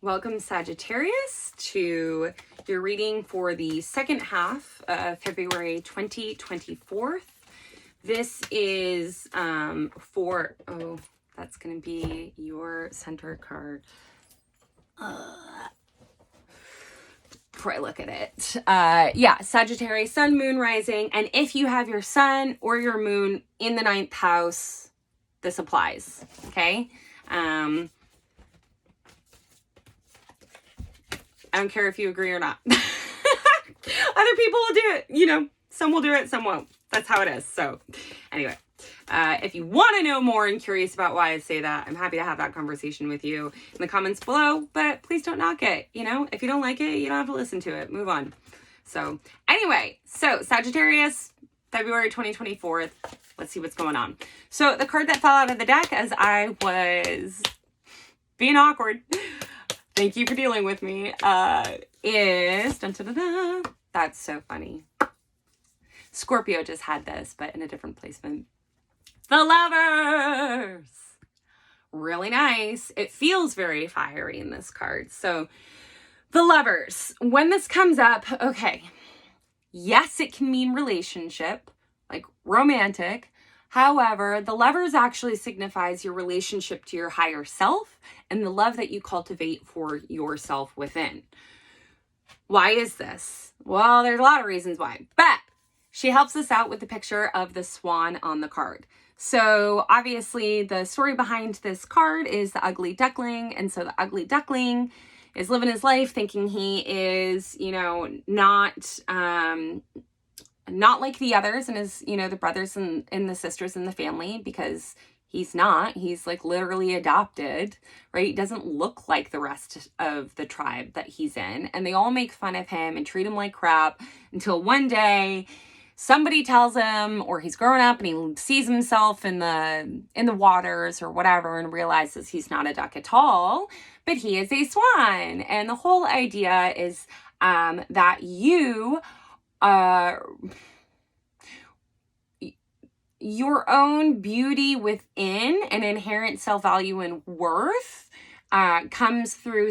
Welcome, Sagittarius, to your reading for the second half of February 2024. This is that's going to be your center card. Before I look at it. Sagittarius, sun, moon, rising. And if you have your sun or your moon in the 9th house, this applies, okay? I don't care if you agree or not. Other people will do it. You know, some will do it, some won't. That's how it is. So anyway, if you want to know more and curious about why I say that, I'm happy to have that conversation with you in the comments below, but please don't knock it. You know, if you don't like it, you don't have to listen to it. Move on. So anyway, Sagittarius, February 2024. Let's see what's going on. So the card that fell out of the deck as I was being awkward, thank you for dealing with me, is, that's so funny. Scorpio just had this, but in a different placement. The Lovers. Really nice. It feels very fiery in this card. So the Lovers, when this comes up, okay, yes, it can mean relationship, like romantic. However, the Lovers actually signifies your relationship to your higher self and the love that you cultivate for yourself within. Why is this? Well, there's a lot of reasons why, but she helps us out with the picture of the swan on the card. So obviously the story behind this card is the ugly duckling. And so the ugly duckling is living his life thinking he is, you know, not like the others and his, you know, the brothers and the sisters in the family, because he's not. He's like literally adopted, right? He doesn't look like the rest of the tribe that he's in. And they all make fun of him and treat him like crap until one day somebody tells him, or he's grown up and he sees himself in the waters or whatever and realizes he's not a duck at all, but he is a swan. And the whole idea is that you your own beauty within and inherent self-value and worth comes through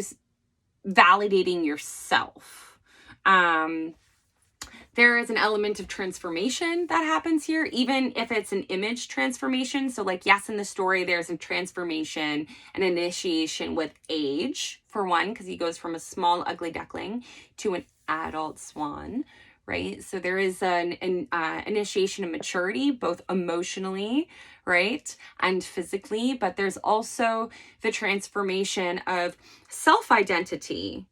validating yourself. There is an element of transformation that happens here, even if it's an image transformation. So like, yes, in the story, there's a transformation and initiation with age, for one, because he goes from a small, ugly duckling to an adult swan, right? So there is an initiation of maturity, both emotionally, right, and physically, but there's also the transformation of self-identity,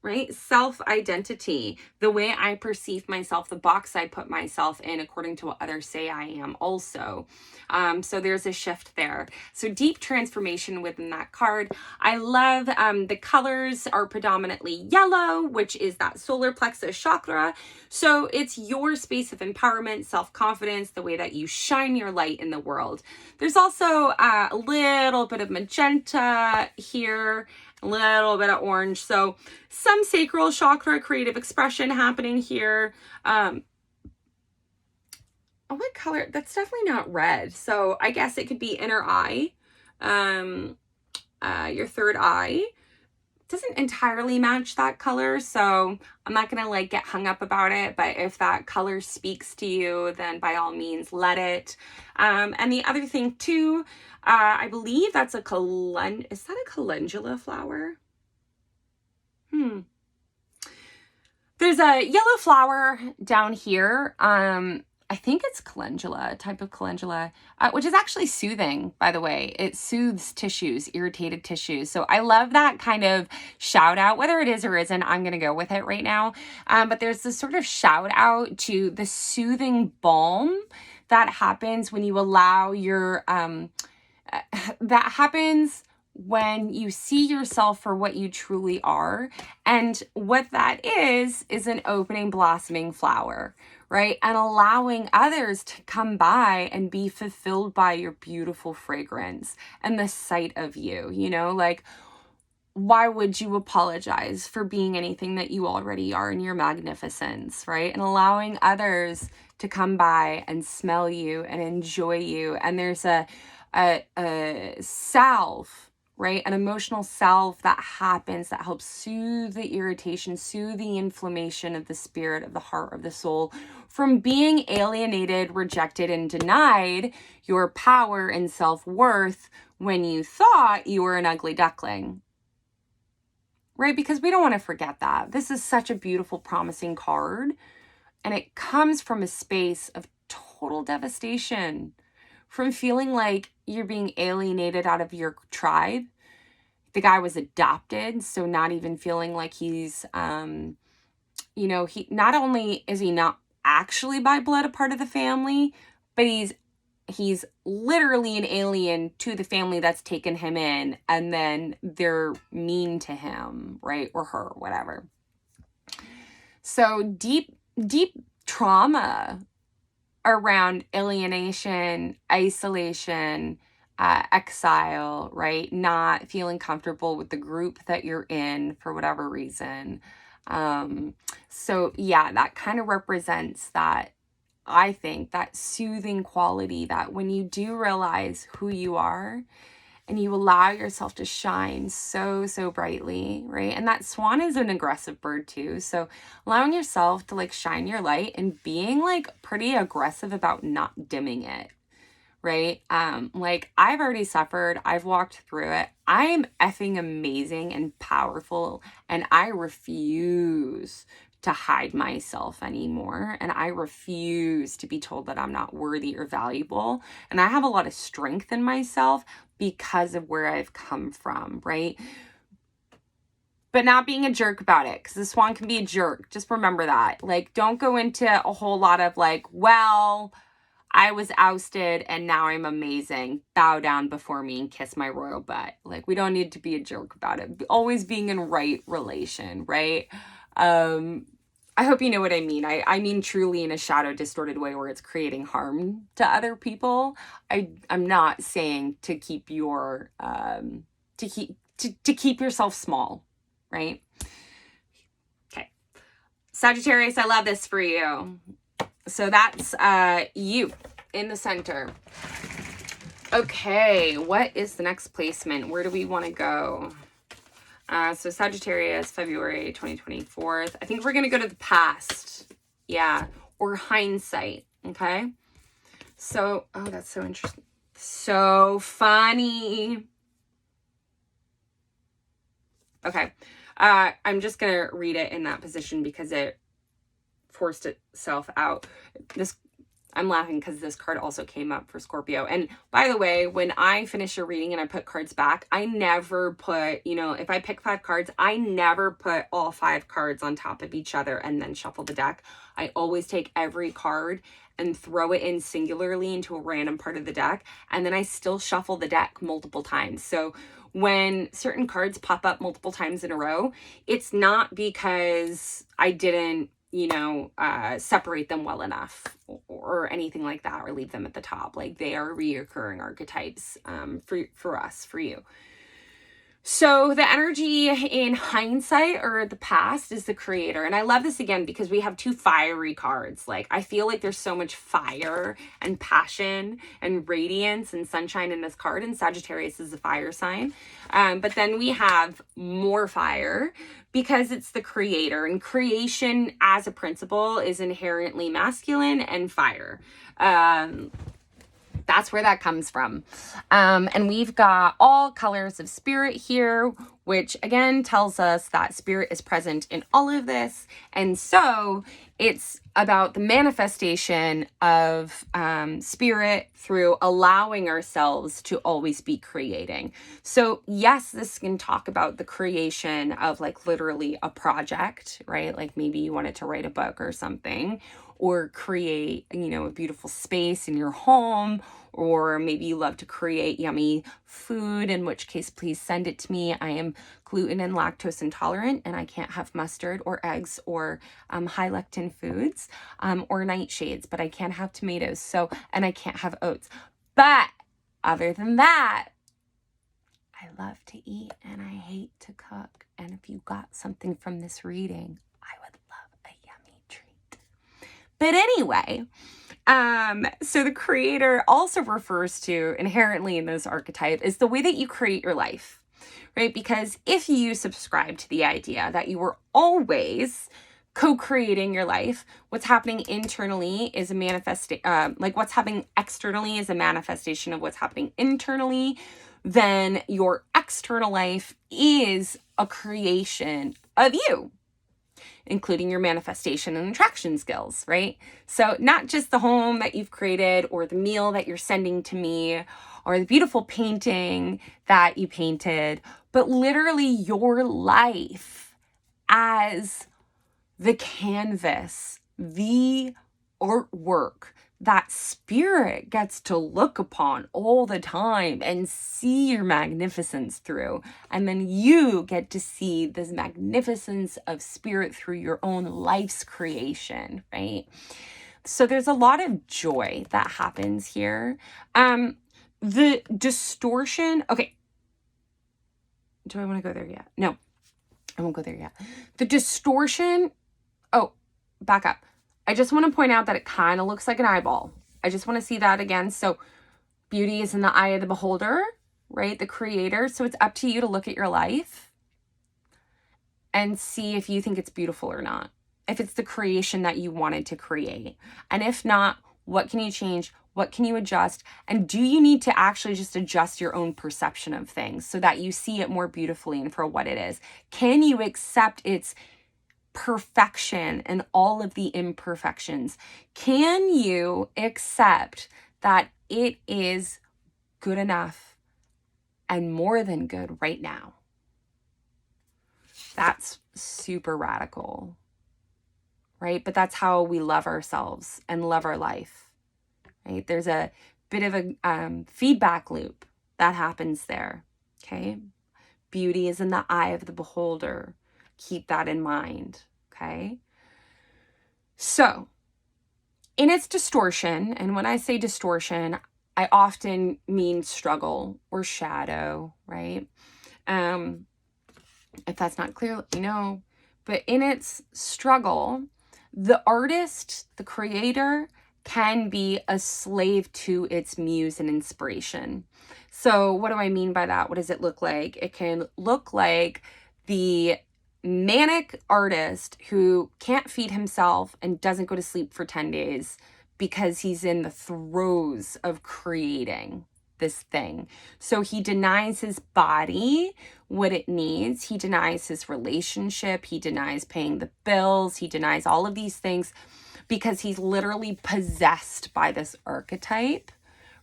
right? Self-identity, the way I perceive myself, the box I put myself in according to what others say I am also. So there's a shift there. So deep transformation within that card. I love the colors are predominantly yellow, which is that solar plexus chakra. So it's your space of empowerment, self-confidence, the way that you shine your light in the world. There's also a little bit of magenta here, a little bit of orange. So some sacral chakra creative expression happening here. What color? That's definitely not red. So I guess it could be inner eye, your third eye. Doesn't entirely match that color, so I'm not gonna like get hung up about it, but if that color speaks to you, then by all means let it. And the other thing too, I believe that's is that a calendula flower? There's a yellow flower down here. I think it's calendula, type of calendula, which is actually soothing, by the way. It soothes tissues, irritated tissues. So I love that kind of shout out, whether it is or isn't, I'm going to go with it right now. But there's this sort of shout out to the soothing balm that happens when you allow your, that happens when you see yourself for what you truly are. And what that is an opening, blossoming flower, right? And allowing others to come by and be fulfilled by your beautiful fragrance and the sight of you, you know, like, why would you apologize for being anything that you already are in your magnificence, right? And allowing others to come by and smell you and enjoy you. And there's a salve, right? An emotional self that happens that helps soothe the irritation, soothe the inflammation of the spirit, of the heart, of the soul from being alienated, rejected, and denied your power and self-worth when you thought you were an ugly duckling, right? Because we don't want to forget that. This is such a beautiful, promising card, and it comes from a space of total devastation, from feeling like you're being alienated out of your tribe. The guy was adopted, so not even feeling like he's, he not only is he not actually by blood a part of the family, but he's literally an alien to the family that's taken him in, and then they're mean to him, right? Or her, whatever. So deep trauma around alienation, isolation, exile, right? Not feeling comfortable with the group that you're in for whatever reason. So yeah, that kind of represents that, I think, that soothing quality that when you do realize who you are and you allow yourself to shine so brightly, right? And that swan is an aggressive bird too. So allowing yourself to like shine your light and being like pretty aggressive about not dimming it, right? Like I've already suffered, I've walked through it. I'm effing amazing and powerful, and I refuse to hide myself anymore. And I refuse to be told that I'm not worthy or valuable. And I have a lot of strength in myself because of where I've come from, right? But not being a jerk about it, because the swan can be a jerk. Just remember that. Like, don't go into a whole lot of like, well, I was ousted and now I'm amazing. Bow down before me and kiss my royal butt. Like, we don't need to be a jerk about it. Always being in right relation, right? I hope you know what I mean. I mean truly in a shadow distorted way where it's creating harm to other people. I'm not saying to keep your to keep yourself small, right? Okay. Sagittarius, I love this for you. So that's you in the center. Okay, what is the next placement? Where do we want to go? So Sagittarius, February 2024. I think we're going to go to the past. Yeah. Or hindsight. Okay. So, oh, that's so interesting. So funny. Okay. I'm just going to read it in that position because it forced itself out. I'm laughing because this card also came up for Scorpio. And by the way, when I finish a reading and I put cards back, I never put, if I pick 5 cards, I never put all 5 cards on top of each other and then shuffle the deck. I always take every card and throw it in singularly into a random part of the deck. And then I still shuffle the deck multiple times. So when certain cards pop up multiple times in a row, it's not because I didn't separate them well enough or anything like that, or leave them at the top. Like, they are reoccurring archetypes for us, for you. So the energy in hindsight or the past is the creator. And I love this again because we have 2 fiery cards. Like, I feel like there's so much fire and passion and radiance and sunshine in this card. And Sagittarius is a fire sign. But then we have more fire because it's the creator. And creation as a principle is inherently masculine and fire. That's where that comes from. And we've got all colors of spirit here, which again tells us that spirit is present in all of this. And so it's about the manifestation of spirit through allowing ourselves to always be creating. So yes, this can talk about the creation of like literally a project, right? Like maybe you wanted to write a book or something, or create, a beautiful space in your home, or maybe you love to create yummy food, in which case, please send it to me. I am gluten and lactose intolerant, and I can't have mustard or eggs or high lectin foods or nightshades, but I can have tomatoes. And I can't have oats. But other than that, I love to eat and I hate to cook. And if you got something from this reading, I would love a yummy treat. But anyway, so the creator also refers to inherently in this archetype is the way that you create your life. right? Because if you subscribe to the idea that you were always co-creating your life, what's happening internally is what's happening externally is a manifestation of what's happening internally, then your external life is a creation of you, including your manifestation and attraction skills, right? So not just the home that you've created or the meal that you're sending to me or the beautiful painting that you painted, but literally your life as the canvas, the artwork that spirit gets to look upon all the time and see your magnificence through. And then you get to see this magnificence of spirit through your own life's creation, right? So there's a lot of joy that happens here. The distortion, okay. Do I want to go there yet? No, I won't go there yet. The distortion, back up. I just want to point out that it kind of looks like an eyeball. I just want to see that again. So beauty is in the eye of the beholder, right? The creator. So it's up to you to look at your life and see if you think it's beautiful or not. If it's the creation that you wanted to create. And if not, what can you change? What can you adjust? And do you need to actually just adjust your own perception of things so that you see it more beautifully and for what it is? Can you accept its perfection and all of the imperfections? Can you accept that it is good enough and more than good right now? That's super radical, right? But that's how we love ourselves and love our life, right? There's a bit of a feedback loop that happens there, okay? Beauty is in the eye of the beholder. Keep that in mind, okay? So, in its distortion, and when I say distortion, I often mean struggle or shadow, right? If that's not clear, let me know. But in its struggle, the artist, the creator, can be a slave to its muse and inspiration. So what do I mean by that? What does it look like? It can look like the manic artist who can't feed himself and doesn't go to sleep for 10 days because he's in the throes of creating this thing. So he denies his body what it needs. He denies his relationship. He denies paying the bills. He denies all of these things because he's literally possessed by this archetype,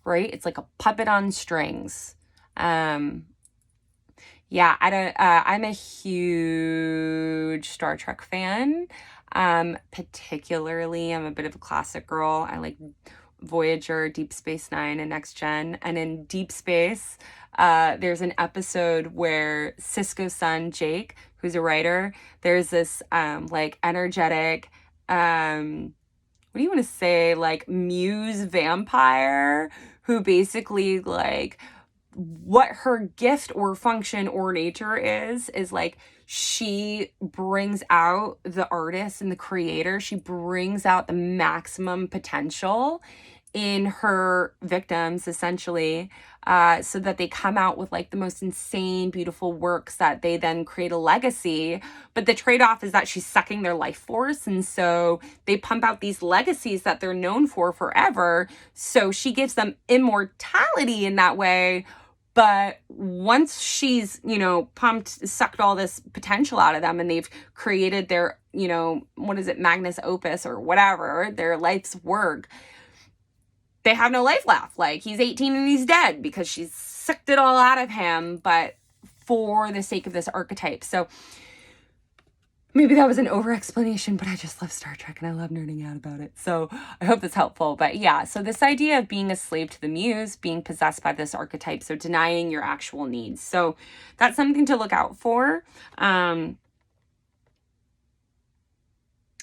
right? It's like a puppet on strings. Yeah, I'm a huge Star Trek fan. Particularly, I'm a bit of a classic girl. I like Voyager, Deep Space Nine, and Next Gen. And in Deep Space, there's an episode where Sisko's son, Jake, who's a writer, there's this, energetic, what do you want to say? Like muse vampire who basically what her gift or function or nature is like she brings out the artist and the creator. She brings out the maximum potential in her victims, essentially, so that they come out with like the most insane, beautiful works that they then create a legacy. But the trade-off is that she's sucking their life force. And so they pump out these legacies that they're known for forever. So she gives them immortality in that way. But once she's, sucked all this potential out of them and they've created their, magnus opus or whatever, their life's work, they have no life left. Like, he's 18 and he's dead because she's sucked it all out of him, but for the sake of this archetype. So maybe that was an over-explanation, but I just love Star Trek and I love nerding out about it. So I hope that's helpful. But yeah, so this idea of being a slave to the muse, being possessed by this archetype, so denying your actual needs. So that's something to look out for.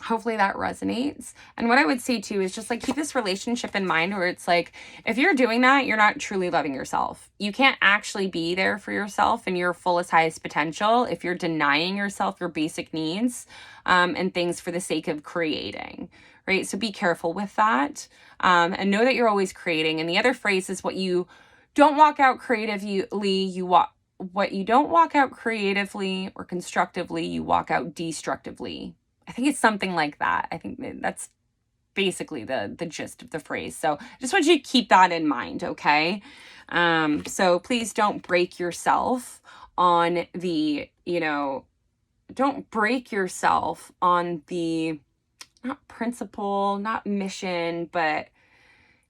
Hopefully that resonates. And what I would say too is just keep this relationship in mind where it's if you're doing that, you're not truly loving yourself. You can't actually be there for yourself and your fullest, highest potential if you're denying yourself your basic needs and things for the sake of creating, right? So be careful with that and know that you're always creating. And the other phrase is what you don't walk out creatively, you what you don't walk out creatively or constructively, you walk out destructively. I think it's something like that. I think that's basically the gist of the phrase. So I just want you to keep that in mind, okay? So please don't break yourself on the, don't break yourself on the, not principle, not mission, but,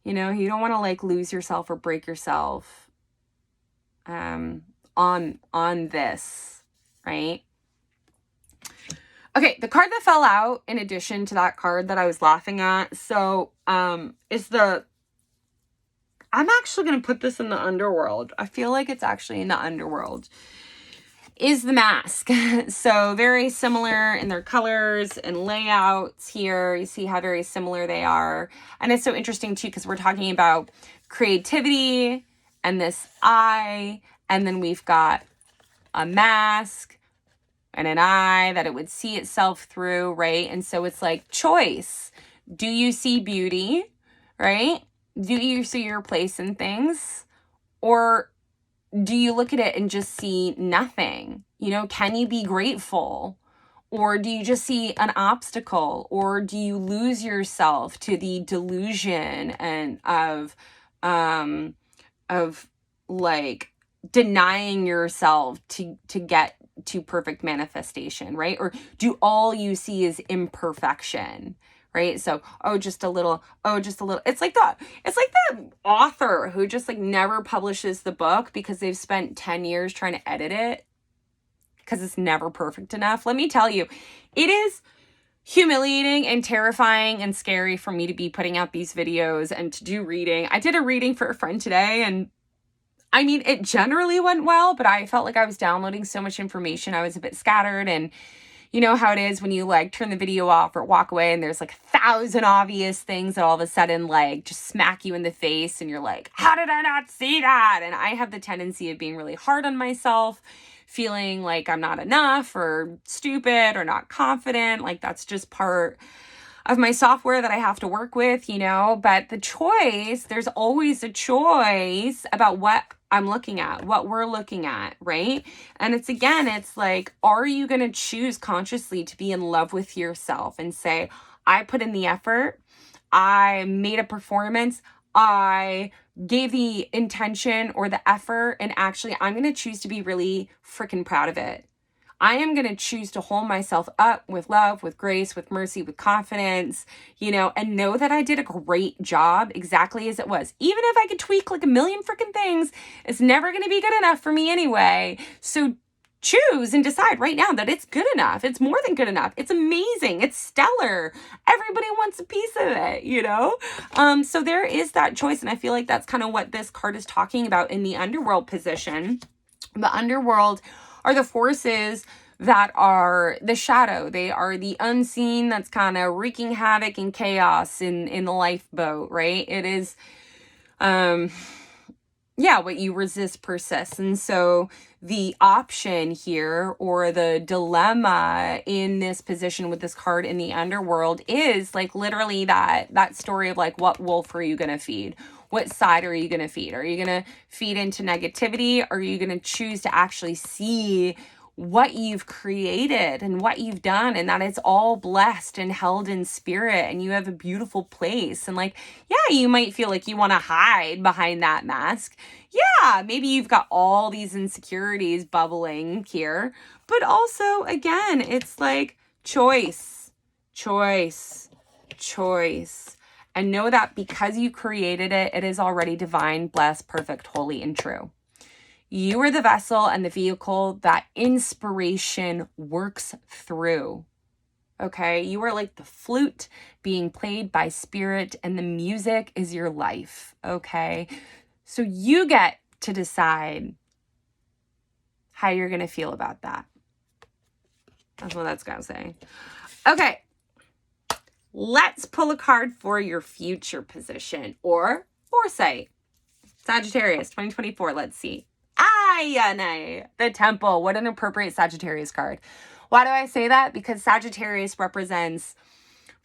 you don't want to like lose yourself or break yourself on this, right? Okay, the card that fell out in addition to that card that I was laughing at, so is the, I'm actually going to put this in the underworld. I feel like it's actually in the underworld, is the mask. So very similar in their colors and layouts here. You see how very similar they are. And it's so interesting too, because we're talking about creativity and this eye, and then we've got a mask and an eye that it would see itself through, right? And so it's like choice. Do you see beauty, right? Do you see your place in things? Or do you look at it and just see nothing? Can you be grateful? Or do you just see an obstacle? Or do you lose yourself to the delusion and of like denying yourself to get to perfect manifestation, right? Or do all you see is imperfection, right? So, just a little. It's like the author who just like never publishes the book because they've spent 10 years trying to edit it because it's never perfect enough. Let me tell you, it is humiliating and terrifying and scary for me to be putting out these videos and to do reading. I did a reading for a friend today, and I mean, it generally went well, but I felt like I was downloading so much information. I was a bit scattered, and you know how it is when you like turn the video off or walk away and there's like 1,000 obvious things that all of a sudden like just smack you in the face and you're like, how did I not see that? And I have the tendency of being really hard on myself, feeling like I'm not enough or stupid or not confident. Like that's just part of my software that I have to work with, but the choice, there's always a choice about what I'm looking at, what we're looking at, right? And it's like, are you going to choose consciously to be in love with yourself and say, I put in the effort, I made a performance, I gave the intention or the effort, and actually I'm going to choose to be really freaking proud of it. I am going to choose to hold myself up with love, with grace, with mercy, with confidence, and know that I did a great job exactly as it was. Even if I could tweak like a million freaking things, it's never going to be good enough for me anyway. So choose and decide right now that it's good enough. It's more than good enough. It's amazing. It's stellar. Everybody wants a piece of it, So there is that choice. And I feel like that's kind of what this card is talking about in the underworld position. The underworld are the forces that are the shadow. They are the unseen that's kind of wreaking havoc and chaos in the lifeboat, right? It is, what you resist persists. And so the option here, or the dilemma in this position with this card in the underworld, is like literally that story of like, what wolf are you going to feed? What side are you going to feed? Are you going to feed into negativity? Or are you going to choose to actually see what you've created and what you've done, and that it's all blessed and held in spirit, and you have a beautiful place? And like, yeah, you might feel like you want to hide behind that mask. Yeah, maybe you've got all these insecurities bubbling here. But also, again, it's like choice. And know that because you created it, it is already divine, blessed, perfect, holy, and true. You are the vessel and the vehicle that inspiration works through. Okay? You are like the flute being played by spirit, and the music is your life. Okay? So you get to decide how you're going to feel about that. That's what that's going to say. Okay. Let's pull a card for your future position or foresight. Sagittarius 2024. Let's see. The Temple. What an appropriate Sagittarius card. Why do I say that? Because Sagittarius represents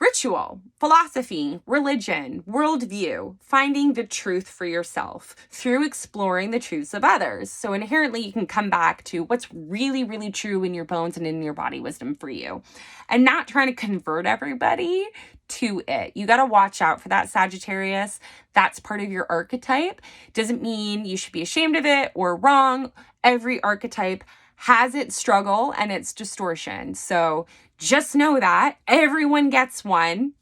Ritual, philosophy, religion, worldview, finding the truth for yourself through exploring the truths of others. So inherently you can come back to what's really, really true in your bones and in your body wisdom for you, and not trying to convert everybody to it. You got to watch out for that, Sagittarius. That's part of your archetype. Doesn't mean you should be ashamed of it or wrong. Every archetype has its struggle and its distortion. So just know that everyone gets one.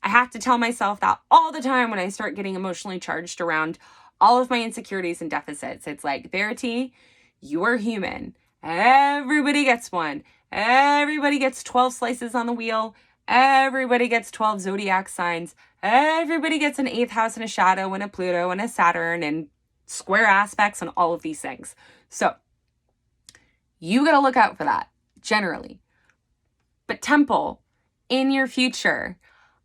I have to tell myself that all the time when I start getting emotionally charged around all of my insecurities and deficits. It's like, Verity, you are human. Everybody gets one. Everybody gets 12 slices on the wheel. Everybody gets 12 zodiac signs. Everybody gets an 8th house and a shadow and a Pluto and a Saturn and square aspects and all of these things. So you got to look out for that generally. But temple, in your future,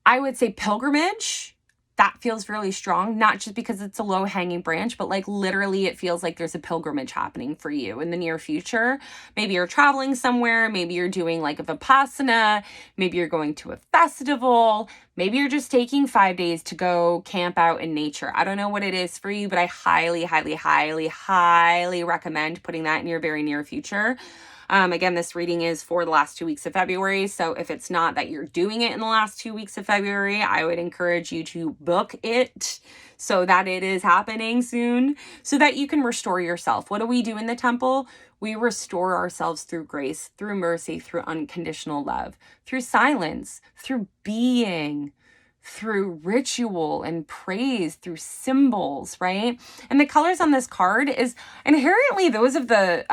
I would say pilgrimage. That feels really strong, not just because it's a low-hanging branch, but like literally it feels like there's a pilgrimage happening for you in the near future. Maybe you're traveling somewhere. Maybe you're doing like a Vipassana. Maybe you're going to a festival. Maybe you're just taking 5 days to go camp out in nature. I don't know what it is for you, but I highly, highly, highly, highly recommend putting that in your very near future. Again, this reading is for the last 2 weeks of February. So if it's not that you're doing it in the last 2 weeks of February, I would encourage you to book it so that it is happening soon, so that you can restore yourself. What do we do in the temple? We restore ourselves through grace, through mercy, through unconditional love, through silence, through being, through ritual and praise, through symbols, right? And the colors on this card is inherently those of the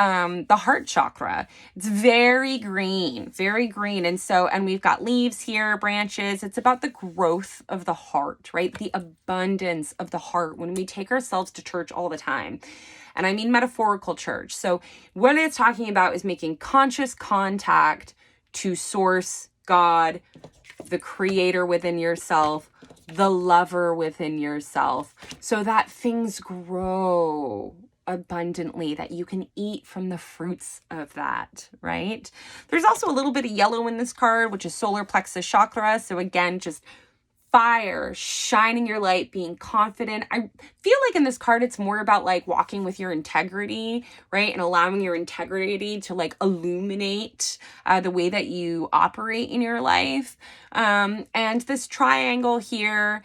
heart chakra. It's very green. And we've got leaves here, branches. It's about the growth of the heart, right? The abundance of the heart when we take ourselves to church all the time. And I mean metaphorical church. So what it's talking about is making conscious contact to source, God, the creator within yourself, the lover within yourself, so that things grow abundantly, that you can eat from the fruits of that, right? There's also a little bit of yellow in this card, which is solar plexus chakra. So again, just fire, shining your light, being confident. I feel like in this card, it's more about like walking with your integrity, right? And allowing your integrity to like illuminate the way that you operate in your life. And this triangle here,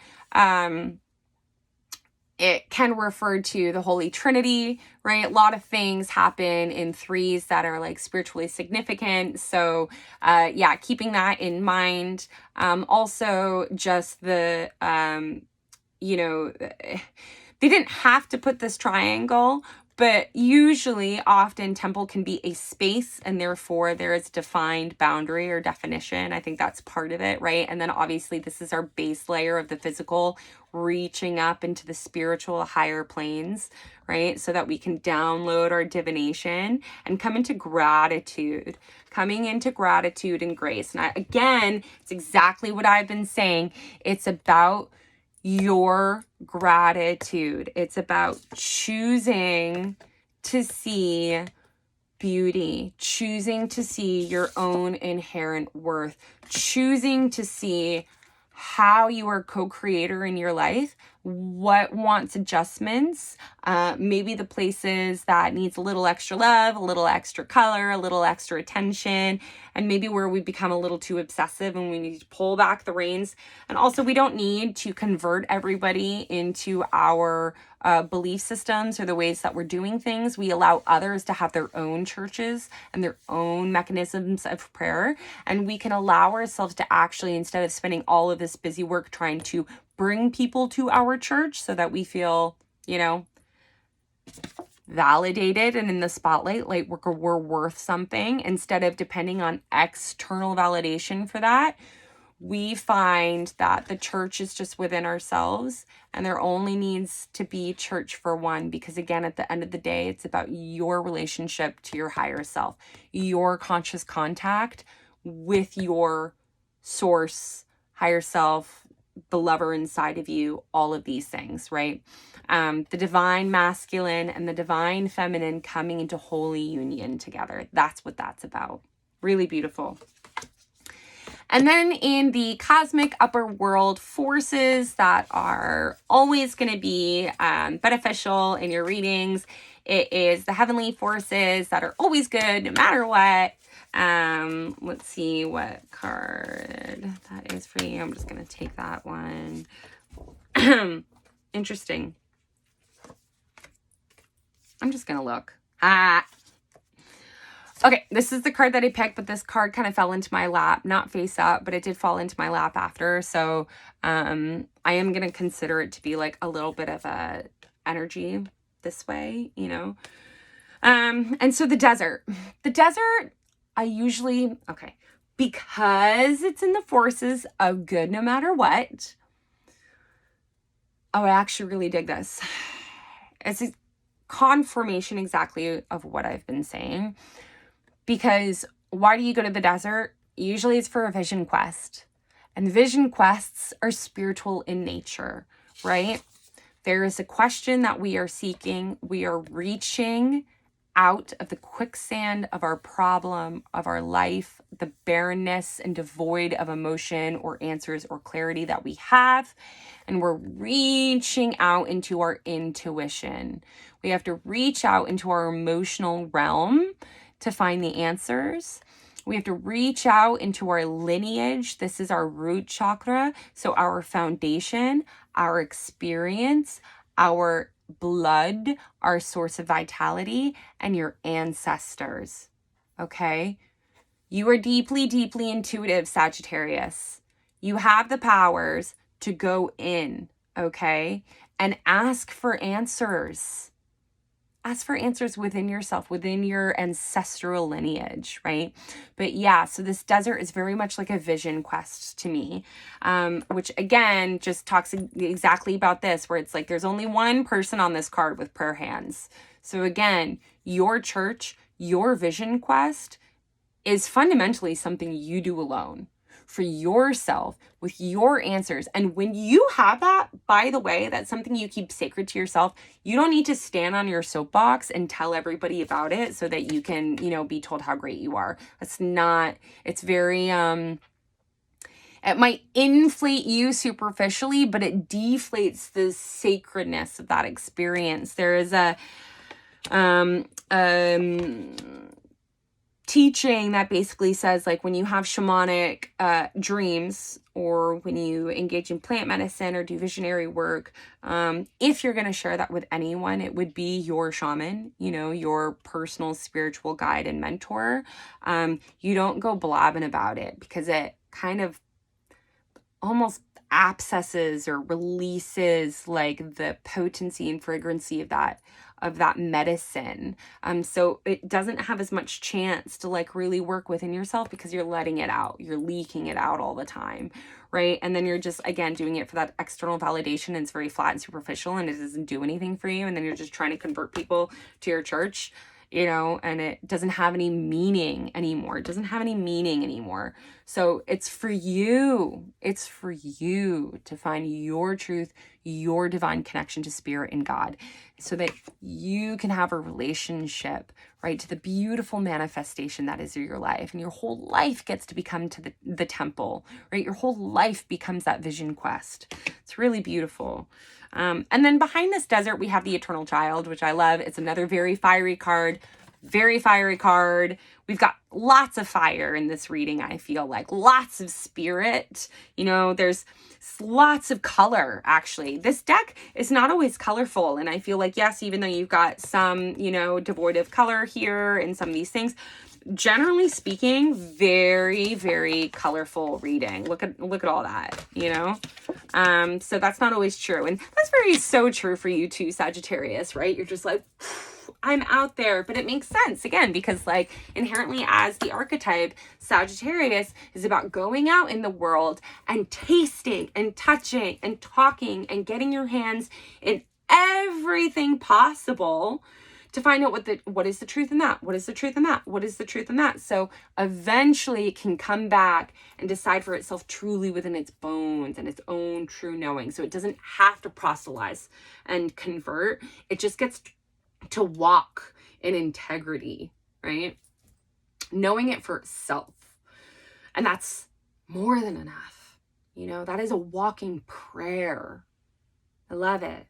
it can refer to the Holy Trinity, right? A lot of things happen in threes that are like spiritually significant. So yeah, keeping that in mind. Also just the, they didn't have to put this triangle, but usually often temple can be a space, and therefore there is defined boundary or definition. I think that's part of it, right? And then obviously this is our base layer of the physical, reaching up into the spiritual higher planes, right? So that we can download our divination and come into gratitude, and grace. And again, it's exactly what I've been saying. It's about your gratitude. It's about choosing to see beauty, choosing to see your own inherent worth, choosing to see how you are co-creator in your life, what wants adjustments, maybe the places that needs a little extra love, a little extra color, a little extra attention, and maybe where we become a little too obsessive and we need to pull back the reins. And also, we don't need to convert everybody into our belief systems or the ways that we're doing things. We allow others to have their own churches and their own mechanisms of prayer. And we can allow ourselves to actually, instead of spending all of this busy work trying to bring people to our church so that we feel, validated and in the spotlight, like we're worth something, instead of depending on external validation for that, we find that the church is just within ourselves, and there only needs to be church for one, because again, at the end of the day, it's about your relationship to your higher self, your conscious contact with your source, higher self, the lover inside of you, all of these things, right? The divine masculine and the divine feminine coming into holy union together. That's what that's about. Really beautiful. And then in the cosmic upper world forces that are always going to be beneficial in your readings, it is the heavenly forces that are always good no matter what. Let's see what card that is for you. I'm just going to take that one. Interesting. I'm just going to look. Okay, this is the card that I picked, but this card kind of fell into my lap, not face up, but it did fall into my lap after. So I am going to consider it to be like a little bit of a energy this way, you know. And so the desert, I usually, okay, because it's in the forces of good no matter what. Oh, I actually really dig this. It's a confirmation exactly of what I've been saying. Because why do you go to the desert? Usually it's for a vision quest. And vision quests are spiritual in nature, right? There is a question that we are seeking. We are reaching out of the quicksand of our problem, of our life, the barrenness and devoid of emotion or answers or clarity that we have. And we're reaching out into our intuition. We have to reach out into our emotional realm to find the answers. We have to reach out into our lineage. This is our root chakra. So our foundation, our experience, our blood, our source of vitality, and your ancestors. Okay? You are deeply, deeply intuitive, Sagittarius. You have the powers to go in, okay? And ask for answers. Ask for answers within yourself, within your ancestral lineage, right? But yeah, so this desert is very much like a vision quest to me, which again, just talks exactly about this, where it's like there's only one person on this card with prayer hands. So again, your church, your vision quest is fundamentally something you do alone for yourself with your answers. And when you have that, by the way, that's something you keep sacred to yourself. You don't need to stand on your soapbox and tell everybody about it so that you can, you know, be told how great you are. It's not, it's very, it might inflate you superficially, but it deflates the sacredness of that experience. There is a, teaching that basically says, like, when you have shamanic dreams, or when you engage in plant medicine or do visionary work, if you're going to share that with anyone, it would be your shaman, you know, your personal spiritual guide and mentor. You don't go blabbing about it, because it kind of almost abscesses or releases like the potency and fragrancy of that medicine. So it doesn't have as much chance to like really work within yourself, because you're letting it out, you're leaking it out all the time, right? And then you're just, again, doing it for that external validation, and it's very flat and superficial, and it doesn't do anything for you. And then you're just trying to convert people to your church, you know, and it doesn't have any meaning anymore. It doesn't have any meaning anymore. So it's for you. It's for you to find your truth, your divine connection to spirit and God, so that you can have a relationship, right, to the beautiful manifestation that is your life. And your whole life gets to become to the temple, right? Your whole life becomes that vision quest. It's really beautiful. And then behind this desert, we have the Eternal Child, which I love. It's another very fiery card. Very fiery card. We've got lots of fire in this reading, I feel like. Lots of spirit. You know, there's lots of color, actually. This deck is not always colorful. And I feel like, yes, even though you've got some, you know, devoid of color here and some of these things, generally speaking, very, very colorful reading. Look at all that, you know? So that's not always true. And that's so true for you too, Sagittarius, right? You're just like, I'm out there, but it makes sense again, because like inherently as the archetype, Sagittarius is about going out in the world and tasting and touching and talking and getting your hands in everything possible to find out what is the truth in that, what is the truth in that, what is the truth in that. So eventually it can come back and decide for itself truly within its bones and its own true knowing. So it doesn't have to proselytize and convert. It just gets to walk in integrity, right? Knowing it for itself. And that's more than enough. You know, that is a walking prayer. I love it.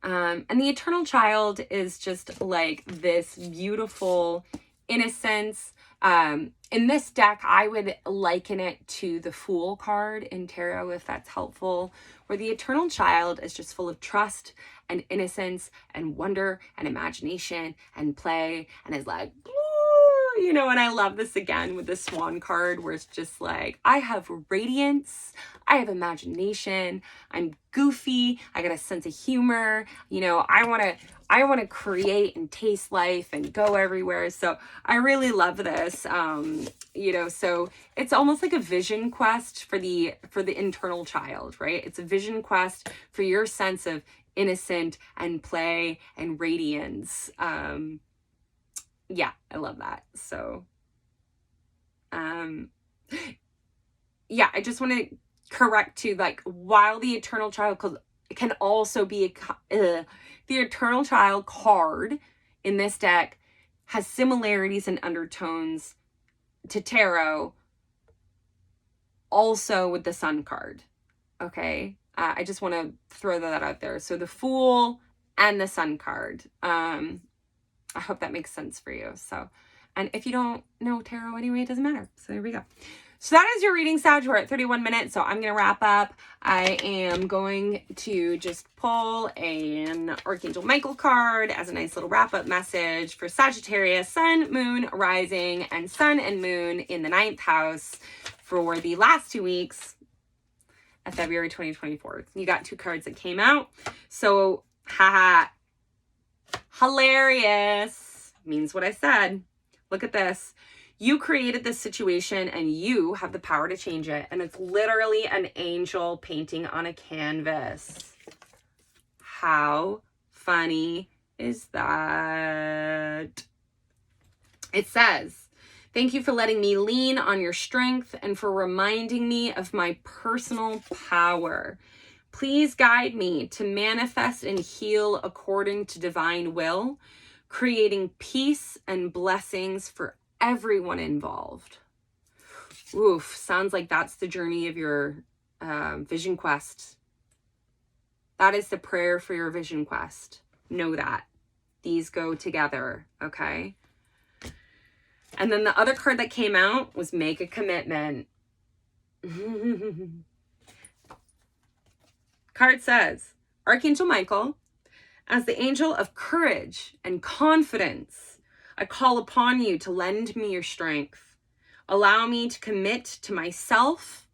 And the eternal child is just like this beautiful innocence. In this deck, I would liken it to the Fool card in tarot, if that's helpful, where the eternal child is just full of trust and innocence and wonder and imagination and play, and is like, you know, and I love this again with the Swan card, where it's just like, I have radiance, I have imagination, I'm goofy, I got a sense of humor, you know, I want to create and taste life and go everywhere. So I really love this. You know, so it's almost like a vision quest for the internal child, right? It's a vision quest for your sense of innocent and play and radiance. Yeah, I love that. So, yeah, I just want to correct too, like, while the eternal child can also be the eternal child card in this deck has similarities and undertones to tarot, also with the Sun card. Okay, I just want to throw that out there. So the Fool and the Sun card. I hope that makes sense for you. So, and if you don't know tarot anyway, it doesn't matter. So there we go. So that is your reading, Sag. We're at 31 minutes, so I'm going to wrap up. I am going to just pull an Archangel Michael card as a nice little wrap-up message for Sagittarius, Sun, Moon, Rising, and Sun and Moon in the 9th house for the last 2 weeks of February 2024. You got 2 cards that came out. So, haha. Hilarious means what I said. Look at this. You created this situation and you have the power to change it. And it's literally an angel painting on a canvas. How funny is that? It says, thank you for letting me lean on your strength and for reminding me of my personal power. Please guide me to manifest and heal according to divine will, creating peace and blessings for everyone involved. Oof, sounds like that's the journey of your vision quest. That is the prayer for your vision quest. Know that. These go together, okay? And then the other card that came out was make a commitment. Card says, Archangel Michael, as the angel of courage and confidence, I call upon you to lend me your strength. Allow me to commit to myself,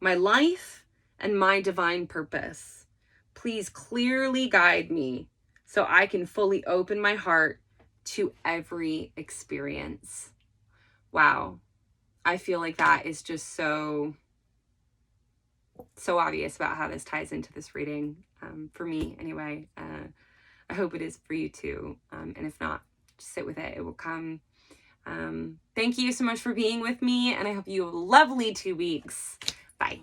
my life, and my divine purpose. Please clearly guide me so I can fully open my heart to every experience. Wow. I feel like that is just so obvious about how this ties into this reading, for me anyway. I hope it is for you too. And if not, just sit with it. It will come. Thank you so much for being with me, and I hope you have a lovely 2 weeks. Bye.